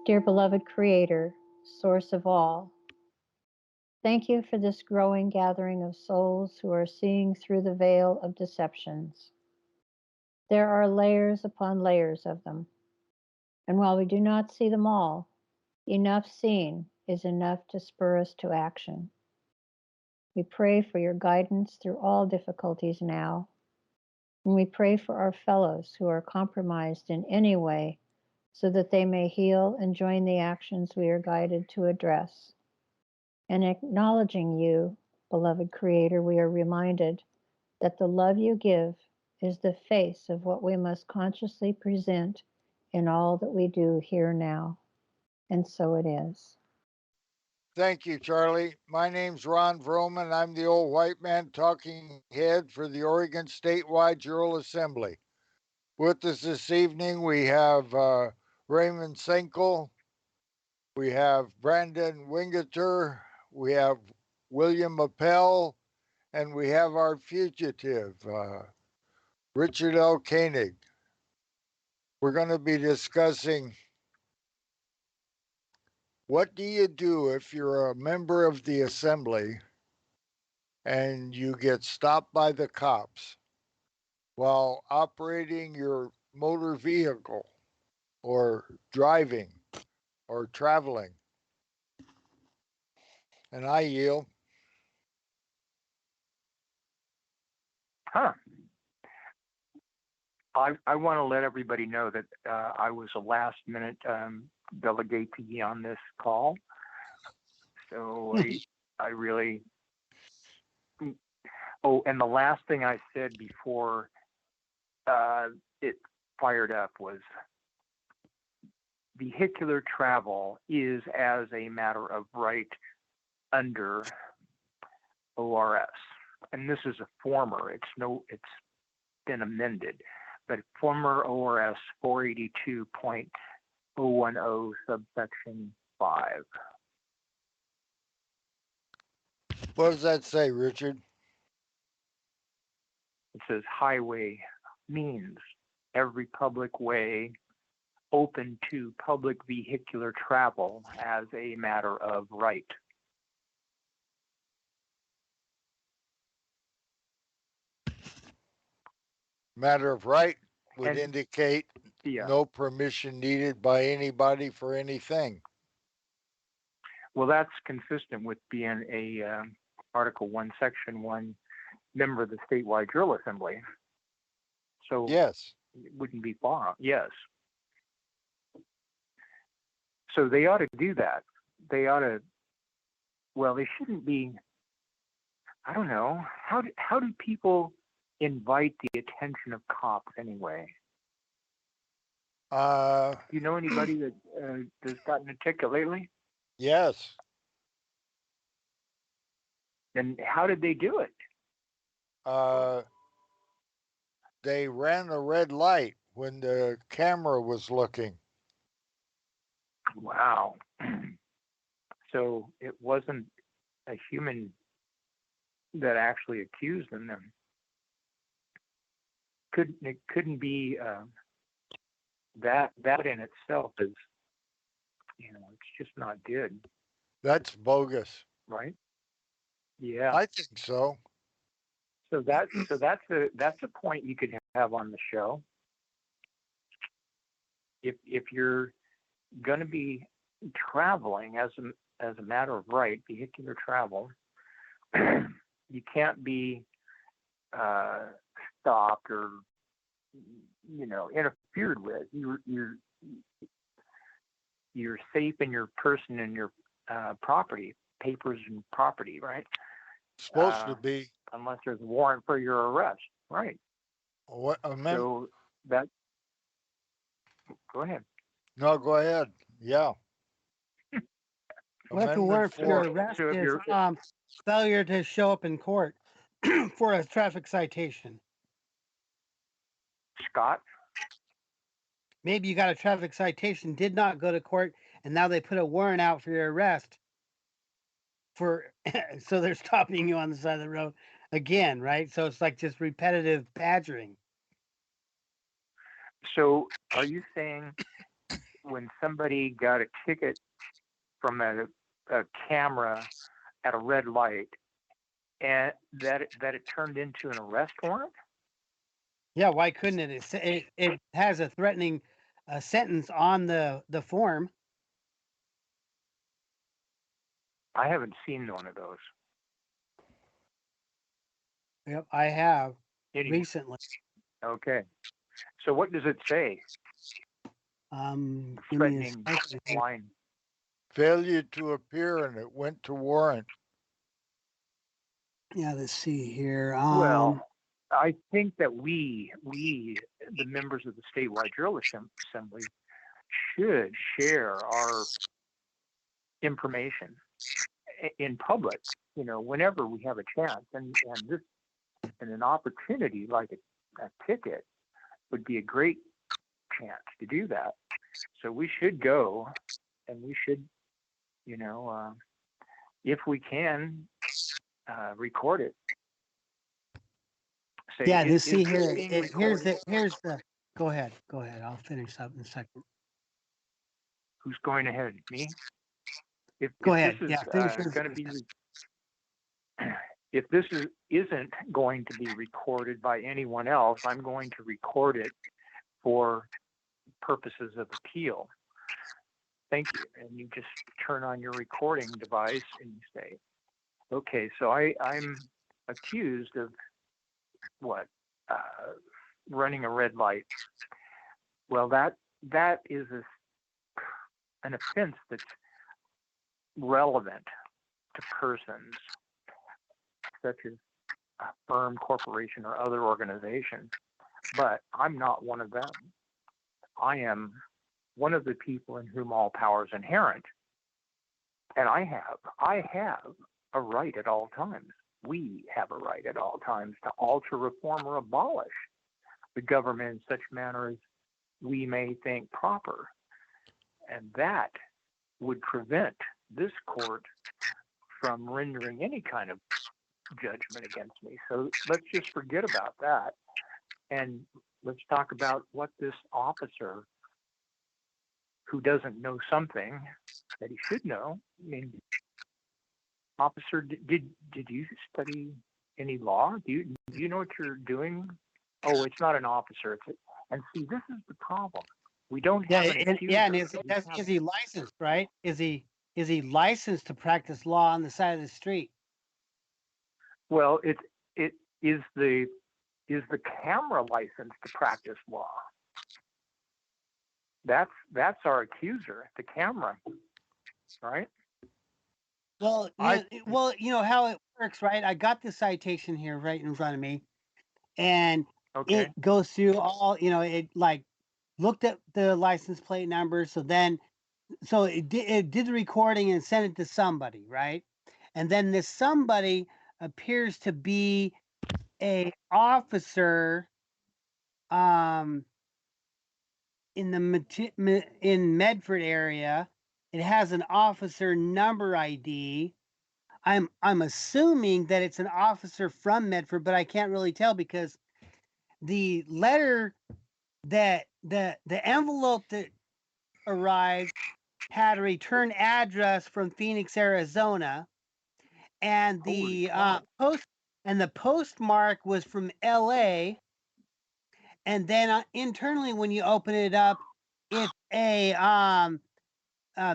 Dear beloved Creator, source of all, thank you for this growing gathering of souls who are seeing through the veil of deceptions. There are layers upon layers of them, and while we do not see them all, enough seen is enough to spur us to action. We pray for your guidance through all difficulties now, and we pray for our fellows who are compromised in any way so that they may heal and join the actions we are guided to address. And acknowledging you, beloved Creator, we are reminded that the love you give is the face of what we must consciously present in all that we do here now. And so it is. Thank you, Charlie. My name's Ron Vroman. I'm the old white man talking head for the Oregon Statewide Jural Assembly. With us this evening, we have Raymond Senkel, we have Brandon Wingeter, we have William Appel, and we have our fugitive, Richard L. Koenig. We're going to be discussing what do you do if you're a member of the assembly and you get stopped by the cops while operating your motor vehicle or driving or traveling. And I yield. Huh. I want to let everybody know that I was a last minute delegate on this call. So I really. Oh, and the last thing I said before it fired up was vehicular travel is as a matter of right under ORS. And this is a former, it's been amended, but former ORS 482.010 subsection 5. What does that say, Richard? It says highway means every public way open to public vehicular travel as a matter of right. Matter of right would And, indicate no permission needed by anybody for anything. Well, that's consistent with being a Article 1, Section 1 member of the Statewide Jural Assembly. So yes, it wouldn't be far. Yes. So they ought to do that. They ought to. Well, they shouldn't be. I don't know. How do people invite the attention of cops anyway? Do you know anybody that has gotten a ticket lately? Yes. And how did they do it? They ran a red light when the camera was looking. Wow. So it wasn't a human that actually accused them. It couldn't be that in itself is, it's just not good. That's bogus, right? Yeah, I think so. So that's a point you could have on the show. If you're going to be traveling as a matter of right, vehicular travel, you can't be stopped or interfered with. You're safe in your person and your property, papers and property, right? Supposed to be, unless there's a warrant for your arrest, right? What amendment? So that. Go ahead. No, go ahead. Yeah. What the warrant for your arrest is failure to show up in court for a traffic citation. Scott? Maybe you got a traffic citation, did not go to court, and now they put a warrant out for your arrest. So they're stopping you on the side of the road again, right? So it's like just repetitive badgering. So are you saying when somebody got a ticket from a camera at a red light, and that it turned into an arrest warrant? Yeah, why couldn't it? It has a threatening sentence on the form. I haven't seen one of those. Yep, I have Anyway, recently. okay. So what does it say? Give me a Threatening second. line. Failure to appear, and it went to warrant. Yeah, let's see here. Well, I think that we, the members of the statewide Jural Assembly, should share our information in public. Whenever we have a chance, and an opportunity like a ticket would be a great chance to do that. So we should go, and we should, if we can, record it. Say, yeah, is see this here. being Here's recorded? the. Go ahead. I'll finish up in a second. Who's going ahead? Me? If Go ahead. this is Yeah, finish your going to be, if this isn't going to be recorded by anyone else, I'm going to record it for purposes of appeal. Thank you. And you just turn on your recording device and you say, okay, so I'm accused of what? Running a red light. Well, that is an offense that's relevant to persons such as a firm, corporation, or other organization. But I'm not one of them. I am one of the people in whom all power is inherent. And I have a right at all times. We have a right at all times to alter, reform, or abolish the government in such manner as we may think proper. And that would prevent this court from rendering any kind of judgment against me. So let's just forget about that. And let's talk about what this officer who doesn't know something that he should know. I mean, officer, did you study any law? Do you know what you're doing? Oh, it's not an officer. And see, this is the problem. We don't have an accuser. And is he licensed, right? Is he licensed to practice law on the side of the street? Well, it is the camera licensed to practice law. That's our accuser, the camera, right? Well, you know how it works, right? I got the citation here right in front of me, and Okay. it goes through all. It like looked at the license plate number, so it did the recording and sent it to somebody, right? And then this somebody appears to be a officer in the in Medford area. It has an officer number ID. I'm assuming that it's an officer from Medford, but I can't really tell because the letter that the envelope that arrived had a return address from Phoenix, Arizona, and the postmark was from LA. And then internally, when you open it up, it's a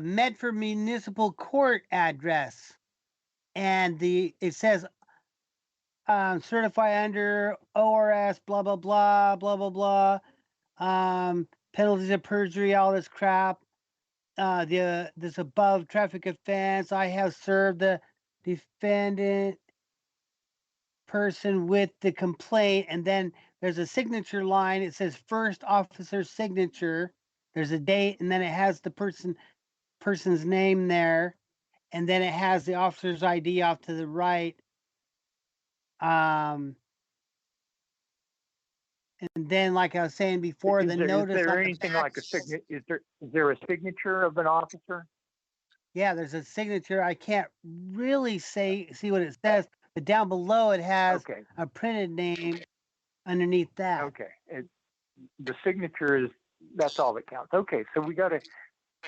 Medford Municipal Court address, and it says certify under ORS blah blah blah blah blah blah, penalties of perjury, all this crap. This above traffic offense, I have served the defendant person with the complaint, and then there's a signature line. It says first officer signature. There's a date, and then it has the person's name there, and then it has the officer's ID off to the right. And then, like I was saying before, notice. Is there anything like a signature? Is there a signature of an officer? Yeah, there's a signature. I can't really see what it says, but down below it has a printed name underneath that. Okay, the signature that's all that counts. Okay, so we got to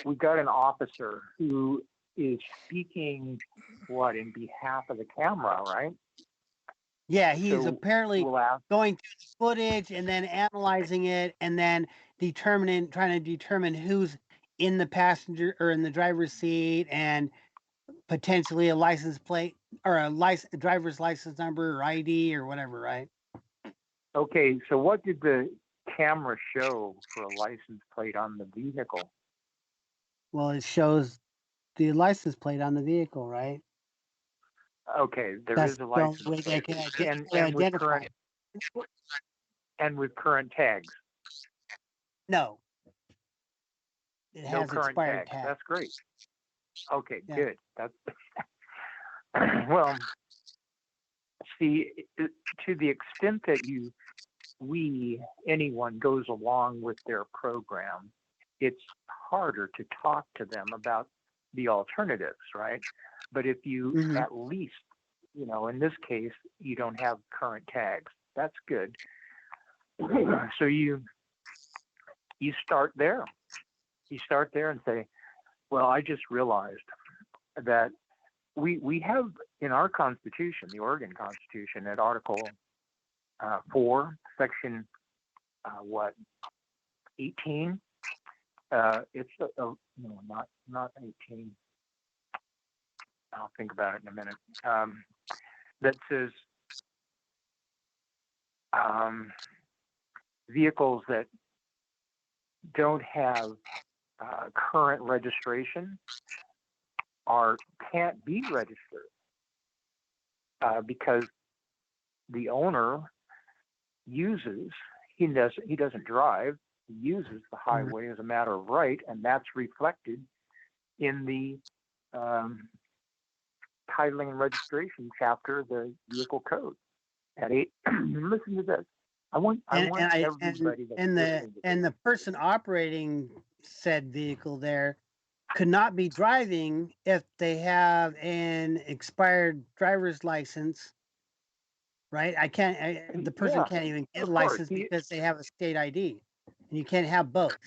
we got an officer who is speaking in behalf of the camera, right? Yeah, he's So apparently we'll ask. going through the footage and then analyzing it and then trying to determine who's in the passenger or in the driver's seat and potentially a license plate or a driver's license number or ID or whatever, right? Okay, so what did the camera show for a license plate on the vehicle? Well, it shows the license plate on the vehicle, right? Okay, there That's is a the license only way they plate, can and with identify current it. and with current tags. No, it No has current expired tags. tags. That's great. Okay, Yeah. good. That's well. See, to the extent that anyone goes along with their program, it's harder to talk to them about the alternatives, right? But if you Mhm. at least, in this case, you don't have current tags, that's good. So you start there. You start there and say, well, I just realized that we have in our Constitution, the Oregon Constitution, at Article 4, Section 18. It's no, not 18. I'll think about it in a minute. That says vehicles that don't have current registration can't be registered because the owner he doesn't drive, he uses the highway as a matter of right, and that's reflected in the titling and registration chapter of the vehicle code at 8. Listen to this. I want everybody that's listening and the person operating said vehicle there could not be driving if they have an expired driver's license, right? The person can't even get a license because they have a state ID, and you can't have both,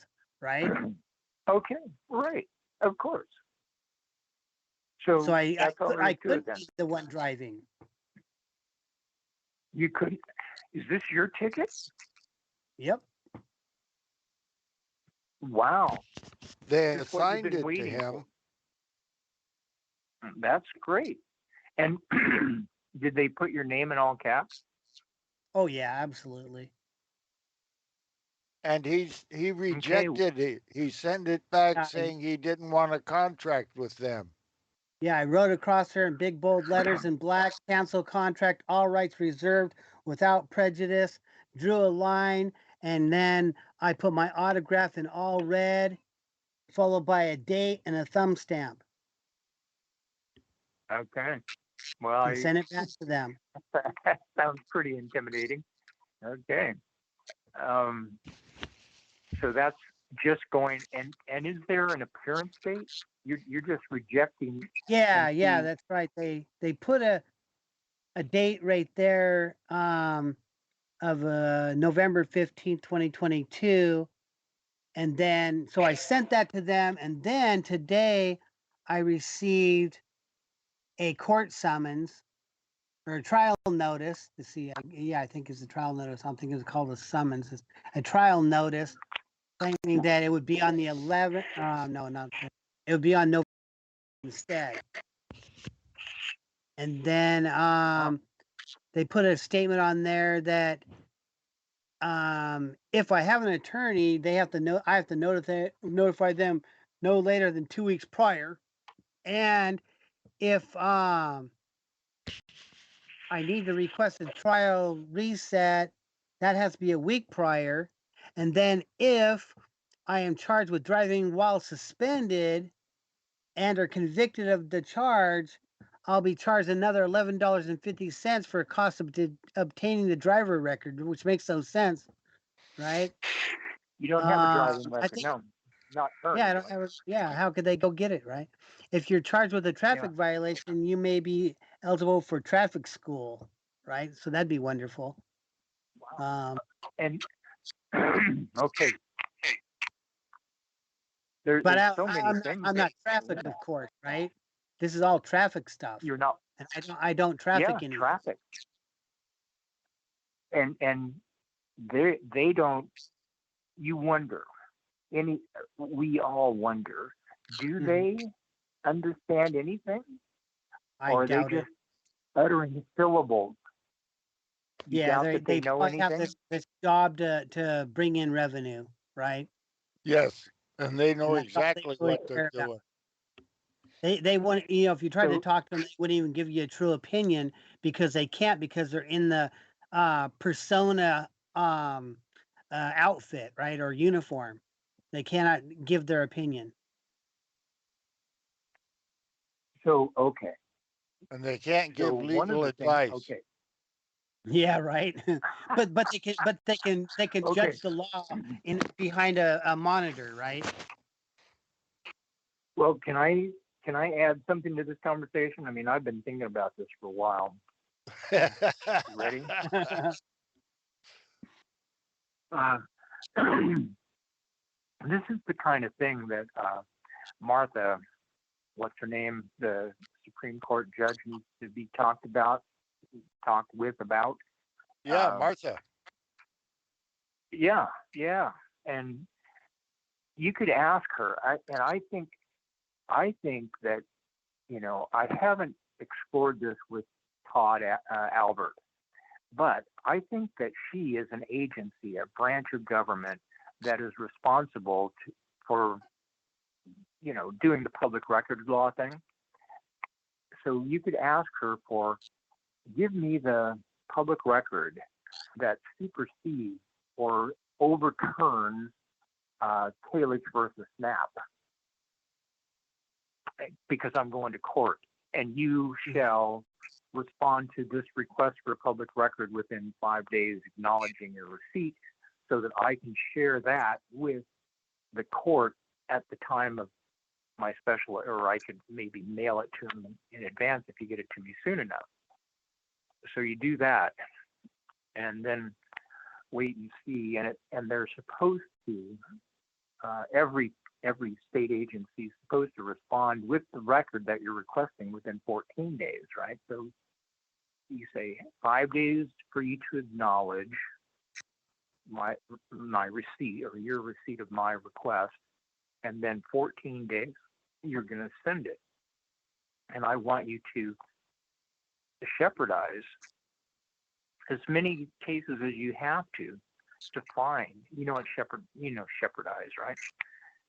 right? Okay, right, of course. So I could be the one driving. You could. Is this your ticket? Yep. Wow. They assigned it to him. That's great. And did they put your name in all caps? Oh yeah, absolutely. And he rejected it. He sent it back saying he didn't want a contract with them. Yeah, I wrote across there in big bold letters in black, cancel contract, all rights reserved without prejudice, drew a line, and then I put my autograph in all red, followed by a date and a thumb stamp. Okay. Well, I sent it back to them. That sounds pretty intimidating. Okay. So that's just going, and is there an appearance date? You're just rejecting. Yeah, that's right. They put a date right there of November 15th, 2022. And then, so I sent that to them. And then today I received a court summons or a trial notice to see. I think it's a trial notice. I don't think it's called a summons. It's a trial notice claiming that it would be on the 11th. No, not. It would be on November instead. And then they put a statement on there that if I have an attorney, I have to notify them no later than 2 weeks prior. And if I need to request a trial reset, that has to be a week prior. And then if I am charged with driving while suspended and are convicted of the charge, I'll be charged another $11.50 for cost of obtaining the driver record, which makes no sense, right? You don't have a driving record, no, not current. Yeah, I don't ever. Yeah, how could they go get it, right? If you're charged with a traffic violation, you may be eligible for traffic school, right? So that'd be wonderful. Wow. And okay, But there's so many things. I'm not traffic, of course, right? This is all traffic stuff, You're not. and I don't traffic Yeah, anything. traffic. And they don't. You wonder. We all wonder. Do Mhm. they understand anything, I or are they doubt it. just uttering syllables? You Yeah, doubt that they they know probably have anything? this job to bring in revenue, right? Yes, and they know And that's all they exactly really what they're care about. doing. They want, you know, if you try to So talk to them, they wouldn't even give you a true opinion because they can't, because they're in the persona outfit, right, or uniform. They cannot give their opinion. okay. And they can't So give one of legal the things. advice. Okay. Yeah, right. but they can Okay. judge the law in behind a monitor, right? Well, can I add something to this conversation? I mean, I've been thinking about this for a while. You ready? Uh, this is the kind of thing that Martha, what's her name, the Supreme Court judge, needs to be talked with about. Yeah, Martha. Yeah, and you could ask her. I think that, you know, I haven't explored this with Todd Albert, but I think that she is an agency, a branch of government that is responsible for, you know, doing the public records law thing. So you could ask her for, give me the public record that supersedes or overturns Kalish versus Snap, because I'm going to court, and you shall respond to this request for a public record within 5 days, acknowledging your receipt, so that I can share that with the court at the time of my special, or I could maybe mail it to them in advance if you get it to me soon enough. So you do that, and then wait and see, and they're supposed to, every state agency is supposed to respond with the record that you're requesting within 14 days, right? So you say 5 days for you to acknowledge my receipt, or your receipt of my request, and then 14 days you're going to send it, and I want you to shepherdize as many cases as you have to find. You know what shepherdize, right?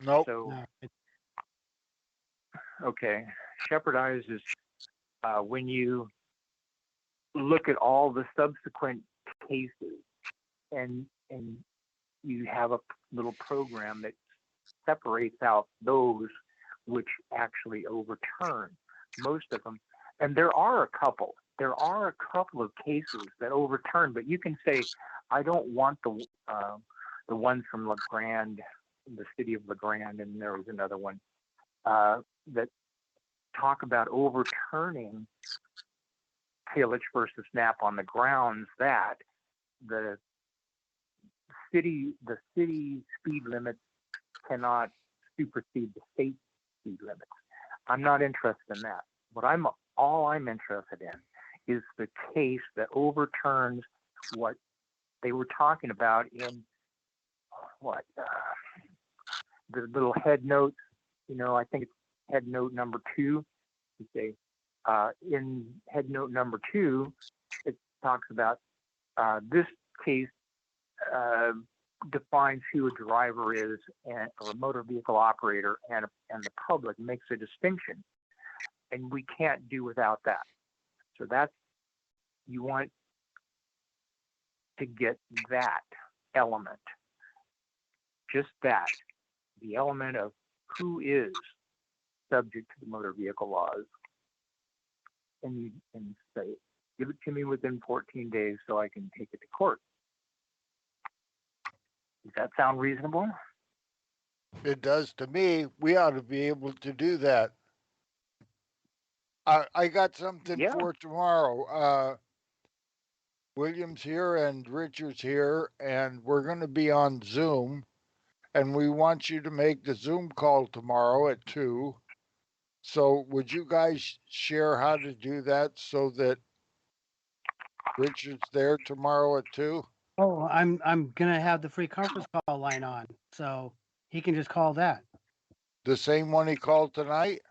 Nope. So No. okay, shepherdize is when you look at all the subsequent cases, and you have a little program that separates out those which actually overturn. Most of them, and there are a couple of cases that overturn, but you can say, I don't want the ones from La Grande, the city of La Grande, and there was another one that talk about overturning Kalish versus Snap on the grounds that the city speed limits cannot supersede the state speed limits. I'm not interested in that. All I'm interested in is the case that overturns what they were talking about in the little head notes. You know, I think it's head note number 2. You say in head note number 2, it talks about this case defines who a driver is, or a motor vehicle operator, and the public, makes a distinction, and we can't do without that. So that's, you want to get that element, just that, the element of who is subject to the motor vehicle laws, and say, give it to me within 14 days so I can take it to court. Does that sound reasonable? It does to me. We ought to be able to do that. I got something Yeah. for tomorrow. William's here and Richard's here, and we're going to be on Zoom. and we want you to make the Zoom call tomorrow at 2. So would you guys share how to do that so that Richard's there tomorrow at 2? Oh, I'm gonna have the free conference call line on, so he can just call that. The same one he called tonight?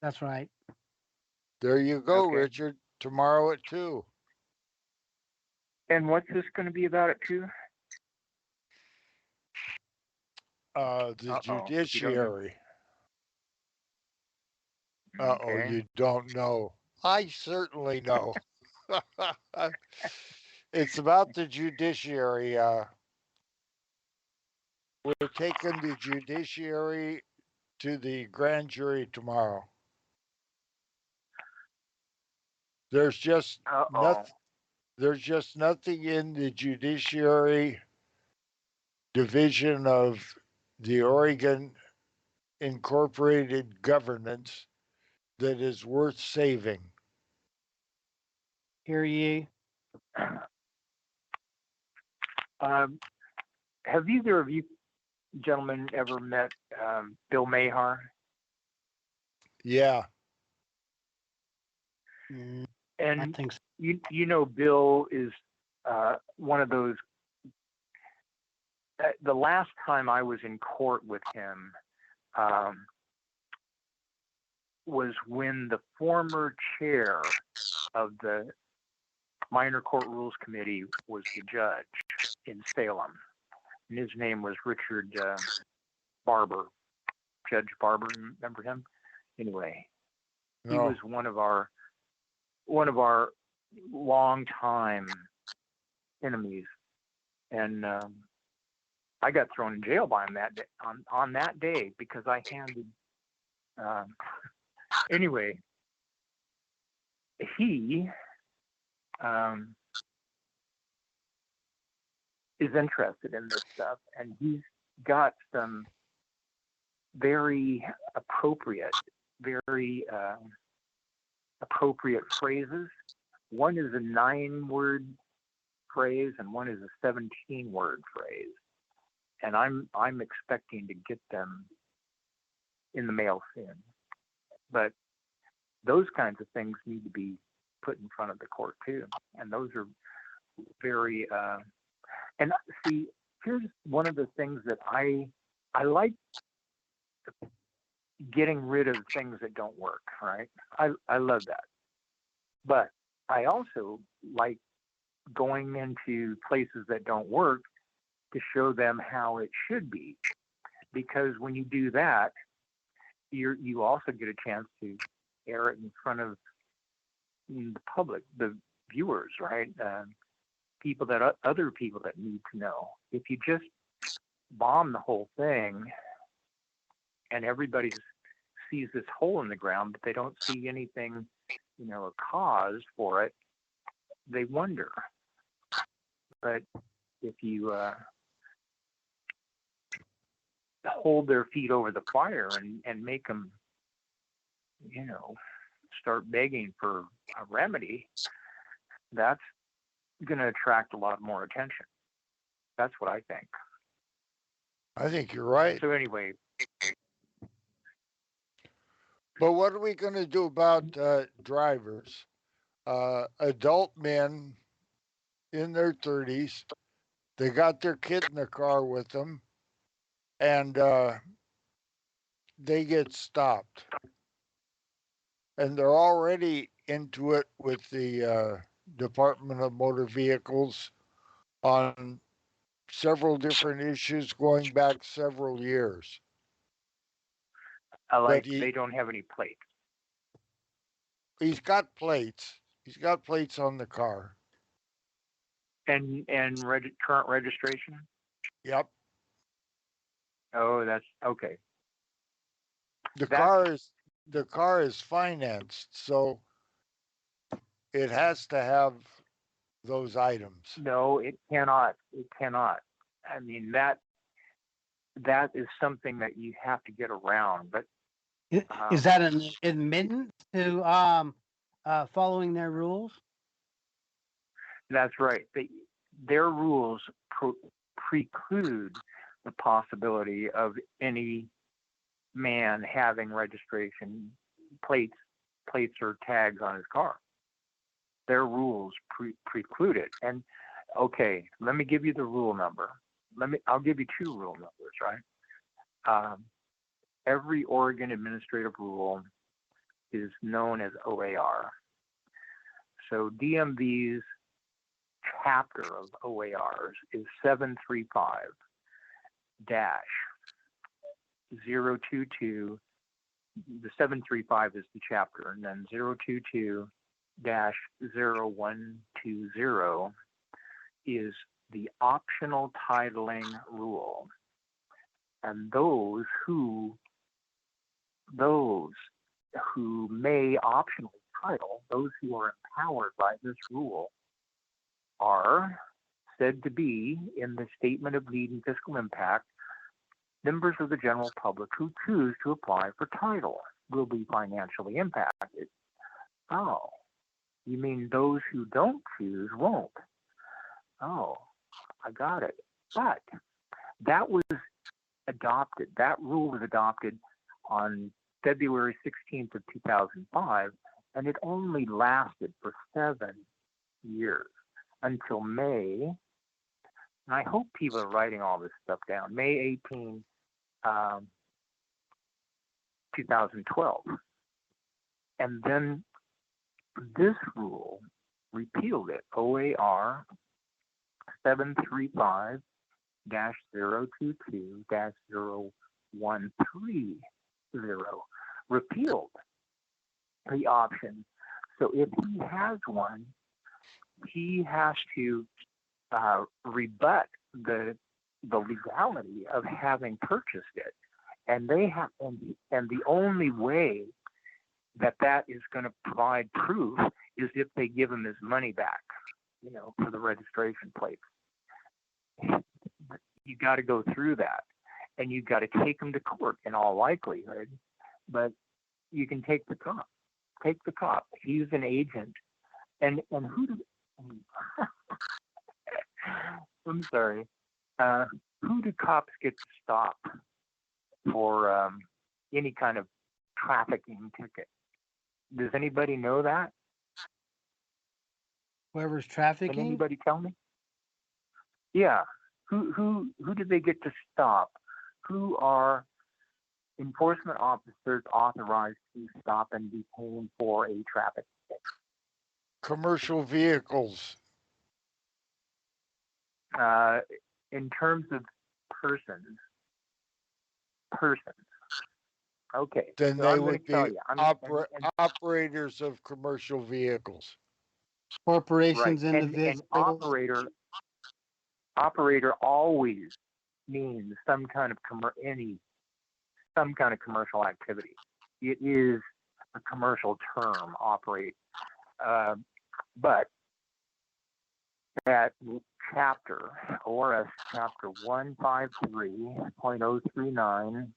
That's right. There you go, Okay. Richard. Tomorrow at 2. And what's this going to be about it too? The Uh-oh. You don't know. judiciary. Uh-oh, Okay. you don't know. I certainly know. It's about the judiciary. We're taking the judiciary to the grand jury tomorrow. There's just Uh-oh. nothing in the judiciary division of the Oregon Incorporated governance that is worth saving. Hear ye. Have either of you gentlemen ever met Bill Mahar? Yeah. I And think so. you know Bill is one of those. The last time I was in court with him was when the former chair of the Minor Court Rules Committee was the judge in Salem. And his name was Richard Barber, Judge Barber. Remember him? Anyway, he No. was one of our longtime enemies, and I got thrown in jail by him that day, on that day because I handed. Anyway, he is interested in this stuff, and he's got some very appropriate phrases. One is a 9-word phrase, and one is a 17-word phrase. And I'm expecting to get them in the mail soon. But those kinds of things need to be put in front of the court too. And those are very and see, here's one of the things that I like getting rid of things that don't work, right? I love that. But I also like going into places that don't work to show them how it should be. Because when you do that, you also get a chance to air it in front of the public, the viewers, right? People that other people that need to know. If you just bomb the whole thing and everybody sees this hole in the ground, but they don't see anything, a cause for it, they wonder. But if you hold their feet over the fire and make them, start begging for a remedy, that's going to attract a lot more attention. That's what I think. I think you're right. So anyway. But what are we going to do about drivers? Adult men in their 30s, they got their kid in the car with them, and they get stopped. And they're already into it with the Department of Motor Vehicles on several different issues going back several years. They don't have any plates. He's got plates. He's got plates on the car. And current registration? Yep. Oh, that's okay. The car is financed, so it has to have those items. No, it cannot. It cannot. I mean, that is something that you have to get around. But is that an admittance to following their rules? That's right. Their rules preclude the possibility of any man having registration plates or tags on his car. Their rules preclude it. And okay, let me give you the rule number. I'll give you two rule numbers, right? Every Oregon administrative rule is known as OAR. So DMV's chapter of OARs is 735-022. The 735 is the chapter, and then 022-0120 is the optional titling rule. And those who may optionally title, those who are empowered by this rule, are said to be, in the statement of need and fiscal impact, members of the general public who choose to apply for title will be financially impacted. Oh, you mean those who don't choose won't? Oh, I got it. But that was adopted. That rule was adopted on February 16th of 2005, and it only lasted for 7 years until May. And I hope people are writing all this stuff down. May 18, 2012. And then this rule repealed it. OAR 735-022-0130 repealed the option. So if he has one, he has to rebut the legality of having purchased it, and they have, and the only way that is going to provide proof is if they give him his money back, for the registration plate. You got to go through that, and you got to take him to court in all likelihood. But you can take the cop. Take the cop. He's an agent, and who do? I'm sorry. Who do cops get to stop for any kind of trafficking ticket? Does anybody know that? Whoever's Can trafficking. anybody tell me? Yeah. Who do they get to stop? Who are enforcement officers authorized to stop and detain for a traffic ticket? Commercial vehicles. In terms of persons. Okay. Then so they I'm would be tell you, operators of commercial vehicles. Corporations, right. individuals. And operator always means some kind of commercial activity. It is a commercial term, operate. But that chapter, ORS chapter 153.039,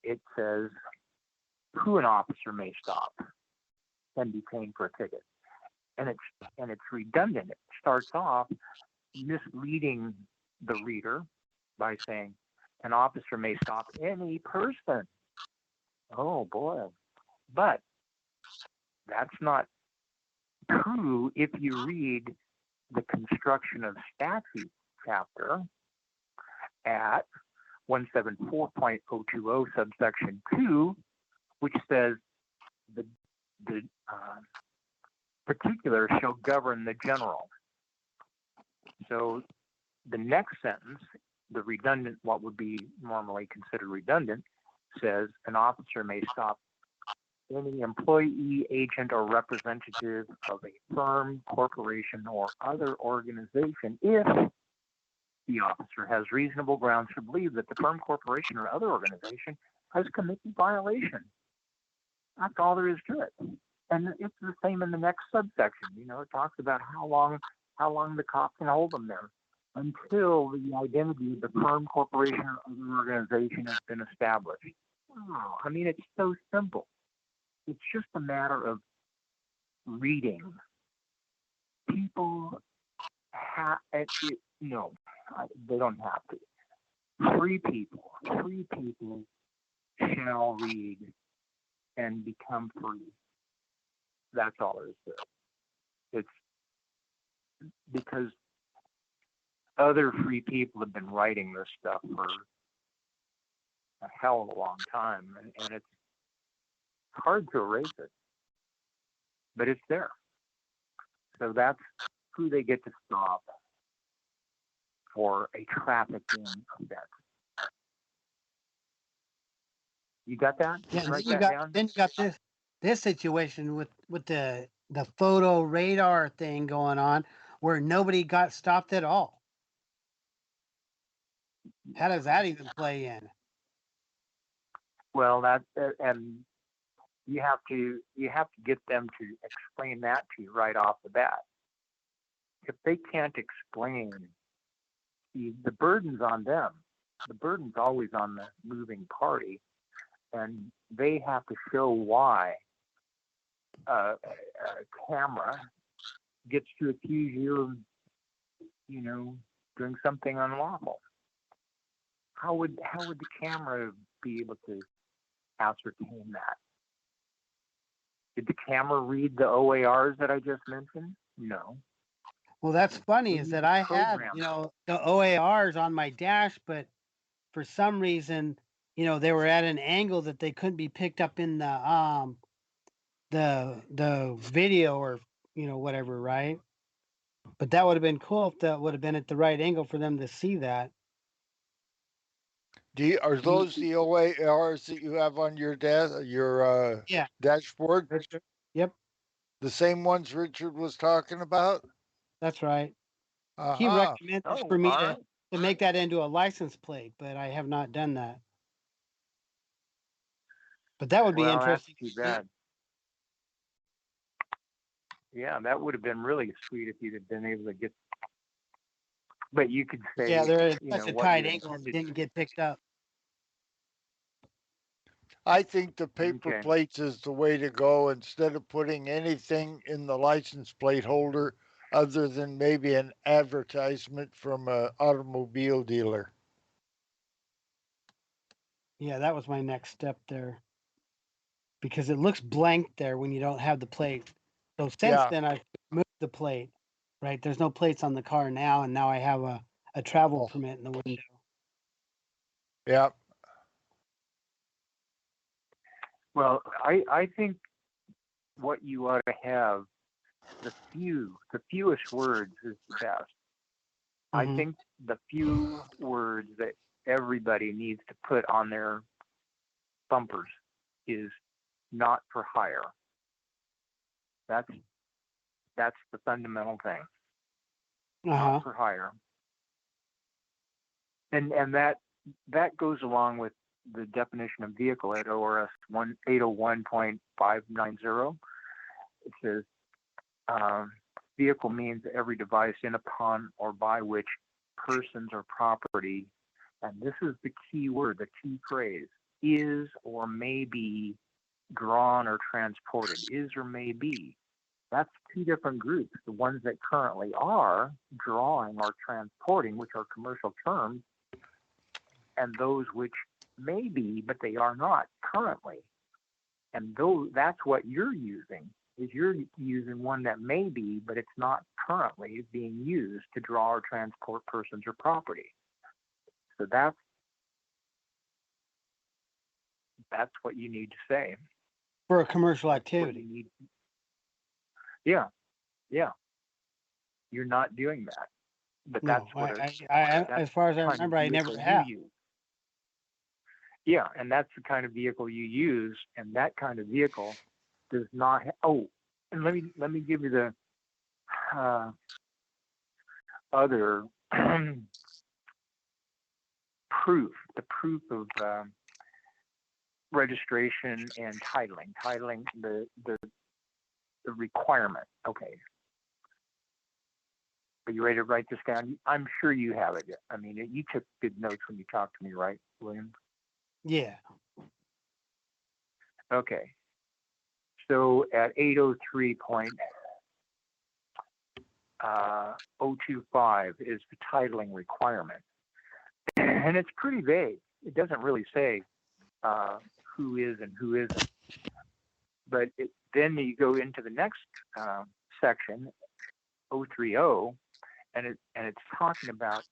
it says who an officer may stop and detain for a ticket. And it's redundant. It starts off misleading the reader by saying an officer may stop any person. Oh boy. But that's not true if you read the construction of statute chapter at 174.020 subsection 2, which says the particular shall govern the general. So the next sentence, the redundant, what would be normally considered redundant, says an officer may stop any employee, agent, or representative of a firm, corporation, or other organization if the officer has reasonable grounds to believe that the firm, corporation, or other organization has committed violation. That's all there is to it. And it's the same in the next subsection. It talks about how long the cop can hold them there until the identity of the firm, corporation, or other organization has been established. Oh, I mean, it's so simple. It's just a matter of reading. People they don't have to. free people shall read and become free. That's all there is to it. It's because other free people have been writing this stuff for a hell of a long time, and it's hard to erase it, but it's there. So that's who they get to stop for a trafficking offense. You got that? Yeah, and Write that down. then you got this situation with the photo radar thing going on where nobody got stopped at all. How does that even play in? Well, that and you have to get them to explain that to you right off the bat. If they can't explain, the burden's on them. The burden's always on the moving party, and they have to show why a camera gets to accuse you of, doing something unlawful. How would the camera be able to ascertain that? Did the camera read the OARs that I just mentioned? No. Well, that's funny is that I had, Program. the OARs on my dash, but for some reason, they were at an angle that they couldn't be picked up in the video or, whatever, right? But that would have been cool if that would have been at the right angle for them to see that. Are those the OARs that you have on your Yeah. dashboard? Yep, The same ones Richard was talking about? that's right. He Uh-huh. recommended for me to make that into a license plate, but I have not done that. But that would be interesting. That's too bad. Yeah, that would have been really sweet if you'd have been able to get. But you could say, yeah, there's such a tight angle it didn't get picked up. I think the paper plates is the way to go instead of putting anything in the license plate holder other than maybe an advertisement from an automobile dealer. Yeah, that was my next step there. Because it looks blank there when you don't have the plate. So since then, I've moved the plate, right? There's no plates on the car now, and now I have a travel permit in the window. Yeah. Well, I think what you ought to have, the fewest words is the best. Mm-hmm. I think the few words that everybody needs to put on their bumpers is not for hire. That's the fundamental thing. Not for hire. And that goes along with the definition of vehicle at ORS 801.590. It says vehicle means every device in, upon, or by which persons or property, and this is the key word, the key phrase, is or may be drawn or transported. Is or may be. That's two different groups. The ones that currently are drawing or transporting, which are commercial terms, and those which may be, but they are not currently. And that's what you're using, is you're using one that may be, but it's not currently being used to draw or transport persons or property. So that's what you need to say. For a commercial activity. Yeah. You're not doing that. But that's what as far as I remember, I never have. Yeah, and that's the kind of vehicle you use, and that kind of vehicle does not. And let me give you the other proof. The proof of registration and titling. Titling the requirement. Okay. Are you ready to write this down? I'm sure you have it. I mean, you took good notes when you talked to me, right, William? Yeah. Okay. So at 803.025 is the titling requirement. And it's pretty vague. It doesn't really say who is and who isn't. But then you go into the next section, 030, and it's talking about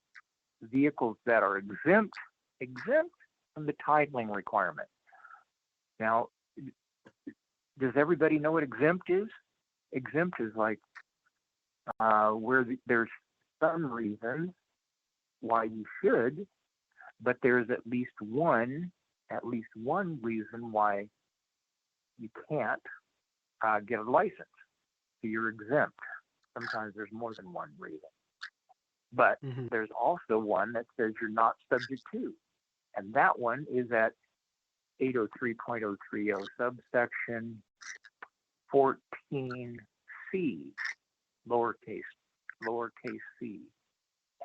vehicles that are exempt from the titling requirement. Now, does everybody know what exempt is? Exempt is like where there's some reason why you should, but there's at least one reason why you can't get a license. So you're exempt. Sometimes there's more than one reason. But there's also one that says you're not subject to. And that one is at 803.030 subsection 14C, lowercase c.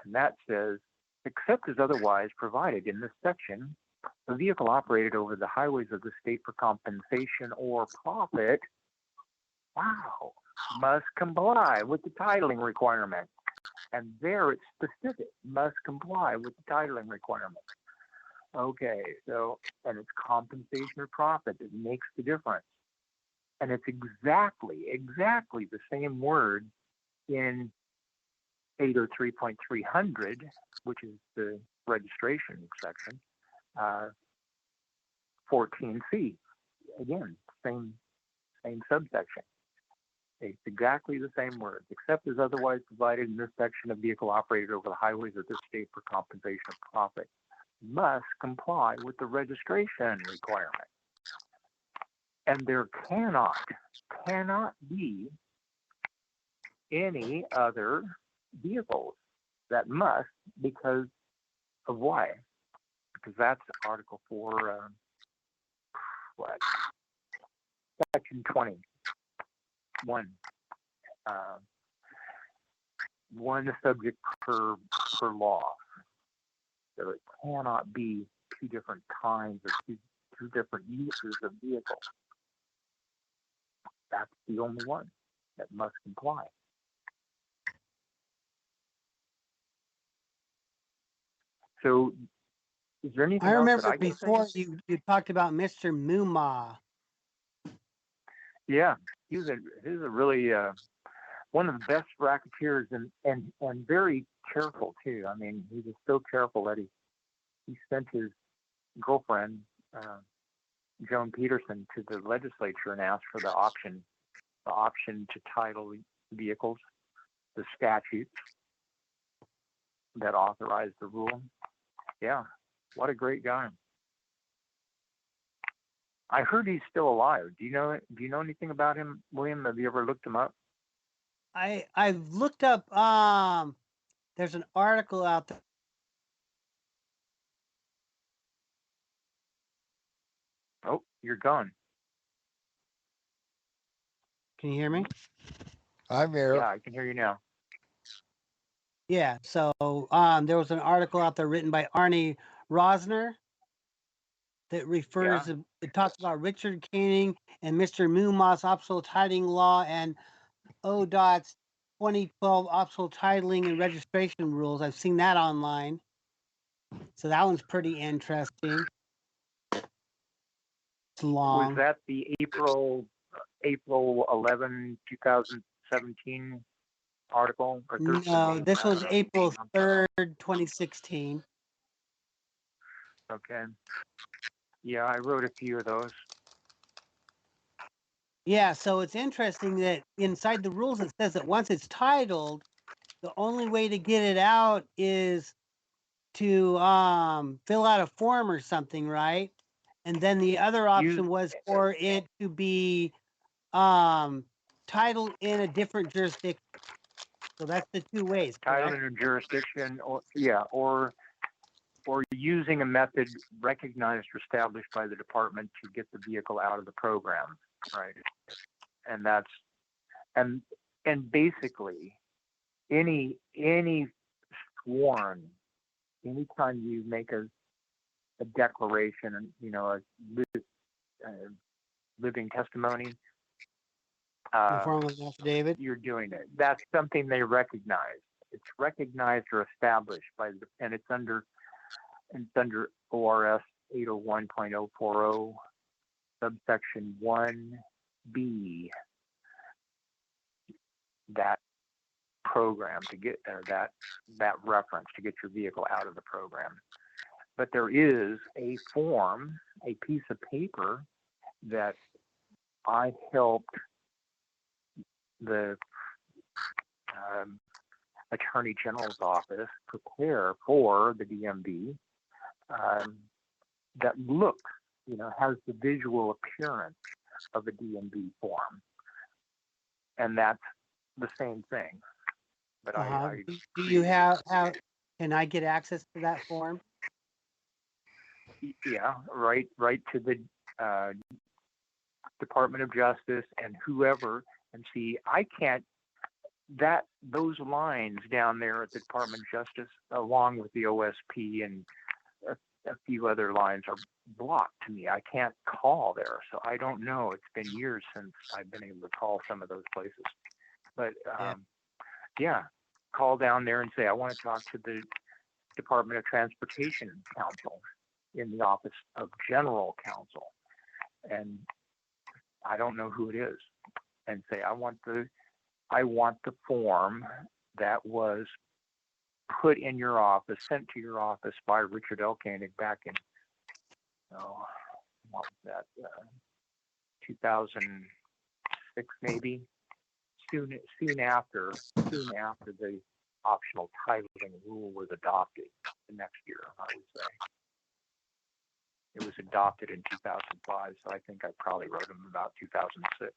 And that says, except as otherwise provided in this section, the vehicle operated over the highways of the state for compensation or profit, must comply with the titling requirement. And there it's specific, must comply with the titling requirement. Okay, so, and it's compensation or profit that makes the difference. And it's exactly the same word in 803.300, which is the registration section, 14C. Again, same subsection. It's exactly the same words, except as otherwise provided in this section of vehicle operated over the highways of this state for compensation of profit must comply with the registration requirement. And there cannot be any other vehicles that must, because of why? Because that's Article 4, Section 20. One subject per law. So it cannot be two different kinds or two different uses of vehicles. That's the only one that must comply. So is there anything I else remember that I can before say? you talked about Mr. Muma. Yeah, he's a really one of the best racketeers and very careful too. I mean, he was so careful that he sent his girlfriend Joan Peterson to the legislature and asked for the option to title vehicles, the statutes that authorized the rule. Yeah, what a great guy. I heard he's still alive. Do you know anything about him, William? Have you ever looked him up? I've looked up there's an article out there. Oh, you're gone. Can you hear me? I'm here. Yeah, I can hear you now. Yeah, so there was an article out there written by Arnie Rosner that refers it talks about Richard Koenig and Mr. Muma's optional titling law and ODOT's 2012 optional titling and registration rules. I've seen that online. So that one's pretty interesting. It's long. Was that the April 11, 2017 article? Or 13, No, this was April 3rd, 2016. Okay. Yeah, I wrote a few of those. Yeah, so it's interesting that inside the rules it says that once it's titled, the only way to get it out is to fill out a form or something, right? And then the other option was for it to be titled in a different jurisdiction. So that's the two ways. Titled in a jurisdiction, or using a method recognized or established by the department to get the vehicle out of the program, right? And that's and basically any sworn, anytime you make a declaration and a living testimony, in the form of an affidavit, you're doing it. That's something they recognize. It's recognized or established and it's under and it's under ORS 801.040, subsection 1B, that program to get, or that reference to get your vehicle out of the program. But there is a form, a piece of paper that I helped the Attorney General's office prepare for the DMV, that looks, has the visual appearance of a DMV form. And that's the same thing. But do you have can I get access to that form? Yeah, right to the Department of Justice and whoever, and see, I can't, those lines down there at the Department of Justice, along with the OSP and a few other lines, are blocked to me. I can't call there, so I don't know. It's been years since I've been able to call some of those places. But yeah, call down there and say, I want to talk to the Department of Transportation Counsel in the Office of General Counsel, and I don't know who it is, and say, I want the form that was put in your office, sent to your office by Richard L. Koenig back in, what was that, 2006 maybe, soon after the optional titling rule was adopted the next year, I would say. It was adopted in 2005, so I think I probably wrote them about 2006.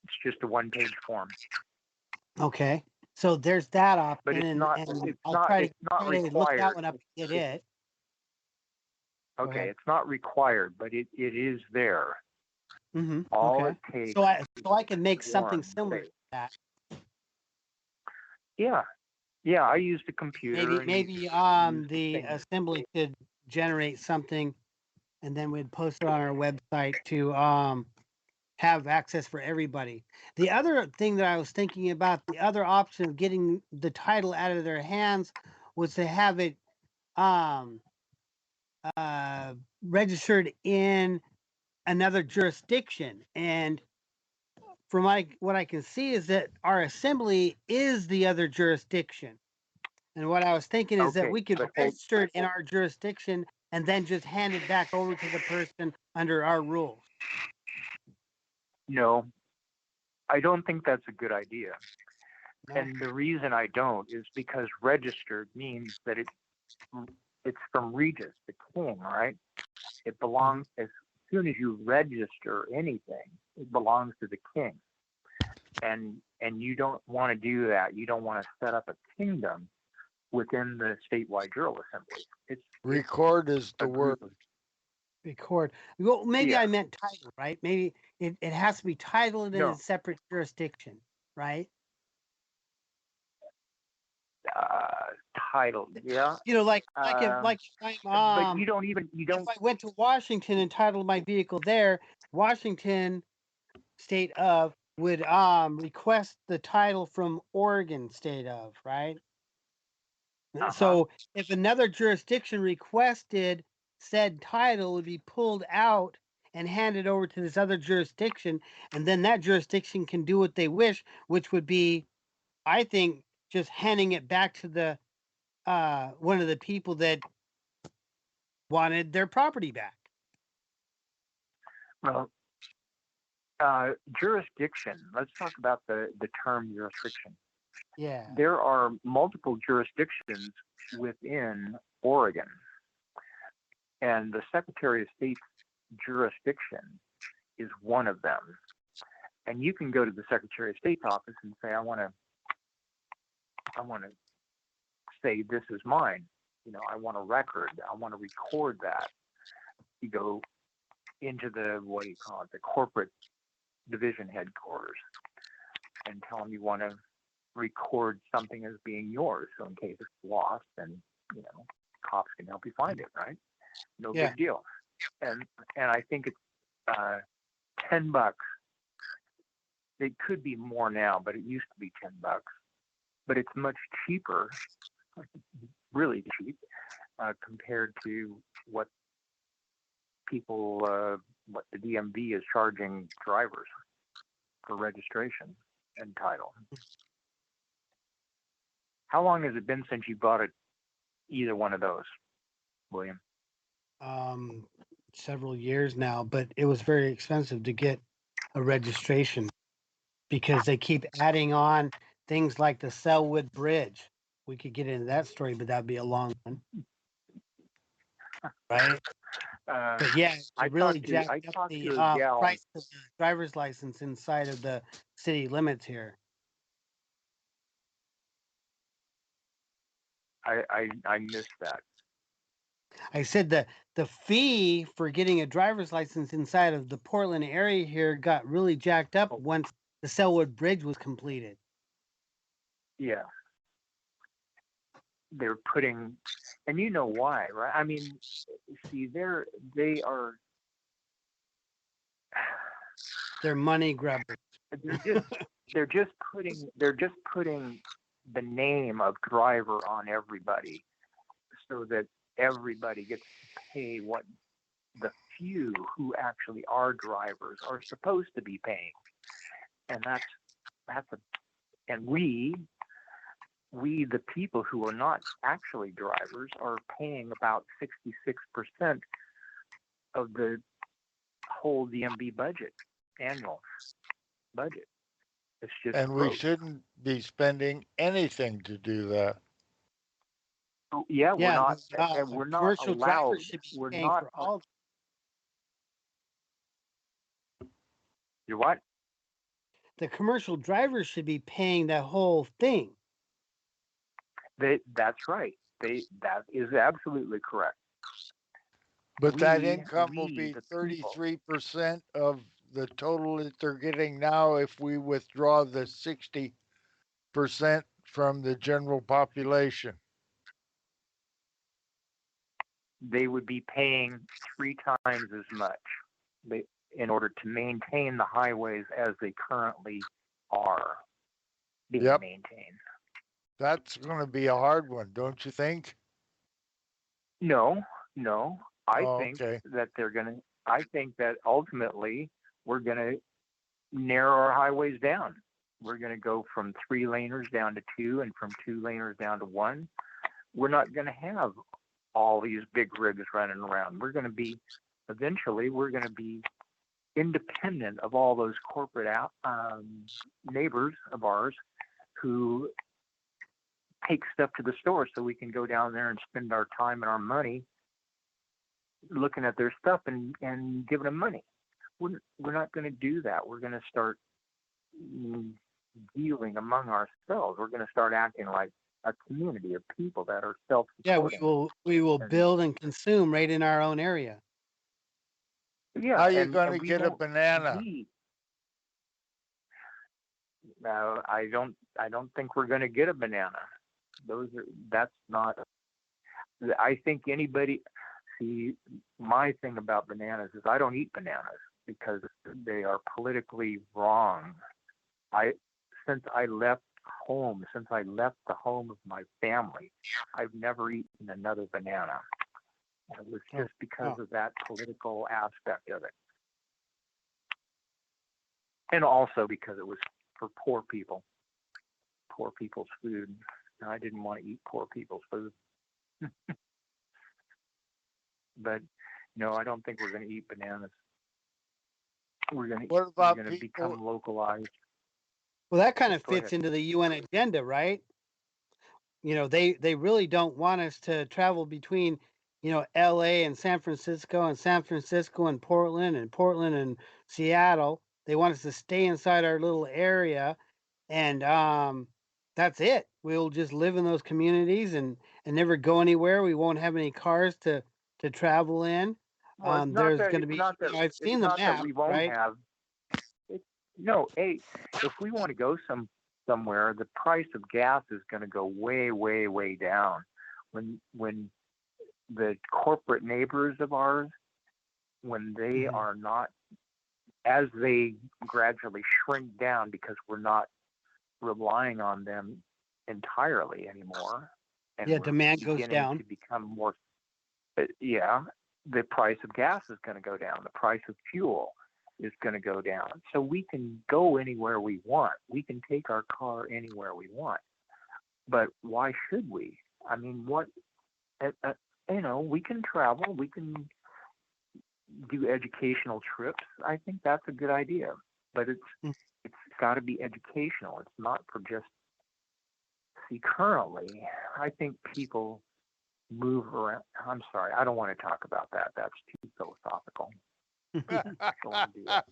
It's just a one-page form. Okay, so there's that option, but it's not. I'll try to required. Look that one up and get it. Okay, it's not required, but it is there. Mm-hmm. All okay. it takes. So I can make something similar to that. Yeah. I used a computer. Maybe the assembly could generate something, and then we'd post it on our website to have access for everybody. The other thing that I was thinking about, the other option of getting the title out of their hands, was to have it registered in another jurisdiction. And from what I can see is that our assembly is the other jurisdiction. And what I was thinking is that we could register it in our jurisdiction and then just hand it back over to the person under our rules. No, I don't think that's a good idea. No. And the reason I don't is because registered means that it's from Regis, the king, right? It belongs, as soon as you register anything, it belongs to the king. And you don't want to do that. You don't want to set up a kingdom within the statewide Jural Assembly. Record is the word. Record. Well, maybe I meant title, right? Maybe it has to be titled in a separate jurisdiction, right? Titled, yeah. Like if I'm, but you don't. If I went to Washington and titled my vehicle there, Washington state of would request the title from Oregon state of, right? So if another jurisdiction requested said title, it would be pulled out and handed over to this other jurisdiction, and then that jurisdiction can do what they wish, which would be, I think, just handing it back to the one of the people that wanted their property back. Well, jurisdiction. Let's talk about the term jurisdiction. Yeah. There are multiple jurisdictions within Oregon, and the Secretary of State's jurisdiction is one of them. And you can go to the Secretary of State's office and say, I want to say this is mine. I want a record. I want to record that. You go into the the corporate division headquarters and tell them you want to record something as being yours. So in case it's lost, then cops can help you find it, right? No big deal. And I think it's $10. It could be more now, but it used to be $10. but it's much cheaper, really cheap, compared to what what the DMV is charging drivers for registration and title. How long has it been since you bought either one of those, William? Several years now, but it was very expensive to get a registration because they keep adding on things like the Selwood Bridge. We could get into that story, but that'd be a long one. Right? But yeah, I it really talked jacked up the to a gal. price of the driver's license inside of the city limits here. I missed that. I said the fee for getting a driver's license inside of the Portland area here got really jacked up once the Selwood Bridge was completed. Yeah. They're putting, and you know why, right? I mean, see, they are they're money grabbers. They're just putting the name of driver on everybody, so that everybody gets to pay what the few who actually are drivers are supposed to be paying, and and we the people who are not actually drivers are paying about 66% of the whole DMV budget, annual budget. It's just and we shouldn't be spending anything to do that. Yeah, we're not commercial allowed. drivers should be We're paying not for all. You're what? The commercial drivers should be paying that whole thing. That's right. That is absolutely correct. But that income will be 33% of the total that they're getting now if we withdraw the 60% from the general population. They would be paying 3 times as much in order to maintain the highways as they currently are being maintained. That's going to be a hard one, don't you think? No. I think that I think that ultimately we're going to narrow our highways down. We're going to go from 3-laners down to 2, and from 2-laners down to 1. We're not going to have all these big rigs running around. Eventually we're going to be independent of all those corporate neighbors of ours who take stuff to the store so we can go down there and spend our time and our money looking at their stuff and giving them money. We're not going to do that. We're going to start dealing among ourselves. We're going to start acting like a community of people that are self-supporting. Yeah, we will build and consume right in our own area. Yeah. How are you going to get a banana? No, I don't think we're going to get a banana. That's not. I think anybody. See, my thing about bananas is I don't eat bananas because they are politically wrong. Since I left the home of my family, I've never eaten another banana. It was just because of that political aspect of it. And also because it was for poor people's food. And I didn't want to eat poor people's food. But no, I don't think we're going to eat bananas. We're going to become localized. Well, that kind of fits into the UN agenda, right? You know, they really don't want us to travel between, LA and San Francisco and Portland and Seattle. They want us to stay inside our little area, and that's it. We'll just live in those communities and never go anywhere. We won't have any cars to travel in. Well, there's going to be. I've seen the map, we won't right? have. If we want to go somewhere, the price of gas is going to go way, way, way down. When the corporate neighbors of ours, when they are not, as they gradually shrink down because we're not relying on them entirely anymore, and Yeah, we're demand goes beginning down. to become more. Yeah, the price of gas is going to go down. The price of fuel is going to go down. So we can go anywhere we want. We can take our car anywhere we want. But why should we? I mean, what? We can travel. We can do educational trips. I think that's a good idea. But it's got to be educational. It's not for just. See, currently, I think people move around. I'm sorry, I don't want to talk about that. That's too philosophical. I don't want to do that.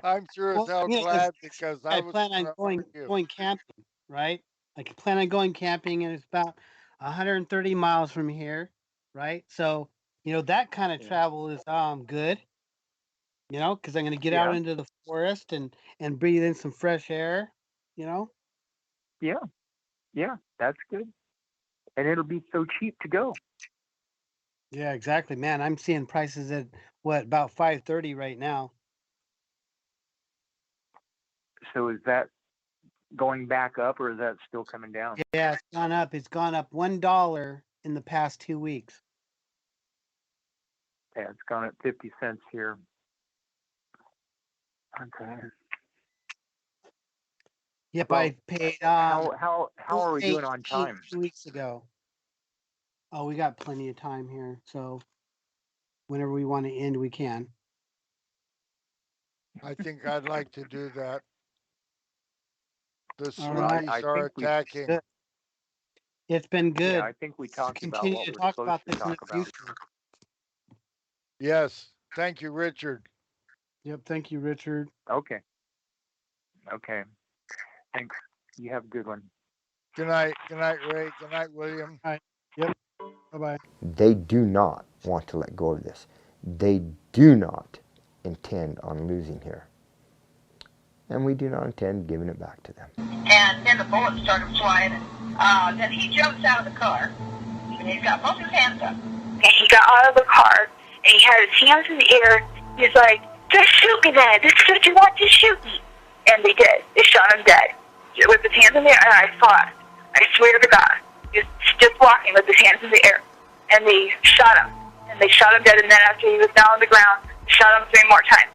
I'm sure as Well, hell yeah, glad because I I was plan on going to going argue. camping, right? I plan on going camping, and it's about 130 miles from here, right? So that kind of Yeah, travel is good, because I'm going to get out yeah, into the forest and breathe in some fresh air, you know. yeah, yeah. That's good, and it'll be so cheap to go. Yeah, exactly, man. I'm seeing prices at what about 530 right now. So is that going back up, or is that still coming down? Yeah, it's gone up. It's gone up $1 in the past 2 weeks. Yeah, it's gone at 50 cents here. Okay. Yep, Well, I paid how are we doing on 418 time? 2 weeks ago. Oh, we got plenty of time here, so whenever we want to end, we can. I think I'd like to do that. The All Well, right. sleepies I are think we. attacking. Good. It's been Yeah, good. I think we Let's talked about continue what to we're talk supposed about to this in the talk about. future. Yes. Thank you, Richard. Yep. Thank you, Richard. Okay. Okay. Thanks. You have a good one. Good night. Good night, Ray. Good night, William. All right. Yep. Bye-bye. They do not want to let go of this. They do not intend on losing here. And we do not intend giving it back to them. And then the bullets started flying. Then he jumps out of the car. And he's got both his hands up. And he got out of the car, and he had his hands in the air. He's like, just shoot me then. This is what you want, just shoot me. And they did. They shot him dead. With his hands in the air, and I saw it. I swear to God. He was just walking with his hands in the air. And they shot him. And they shot him dead, and then after he was down on the ground, they shot him 3 more times.